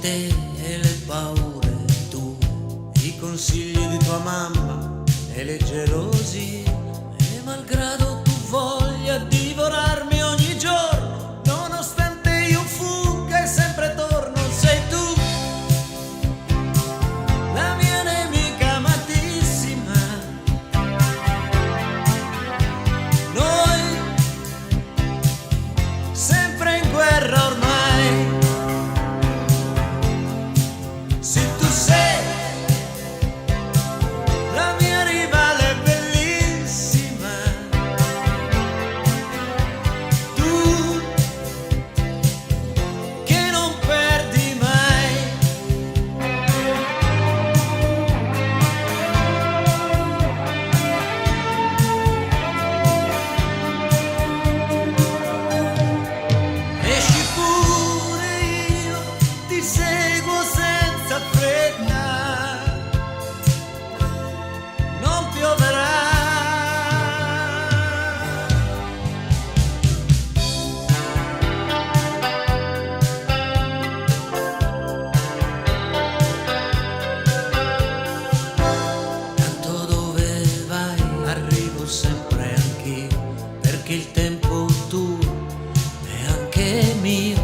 te e le paure tue, i consigli di tua mamma e le gelosie, e malgrado tu voglia divorarmi ogni giorno, nonostante io fugga e sempre torno, sei tu la mia nemica amatissima. Noi sempre in guerra ormai. Se tu sei la mia rivale bellissima, tu che non perdi mai. Esci pure, io ti seguo senza fretta, non pioverà. Tanto dove vai arrivo sempre anch'io, perché il tempo tuo è anche mio.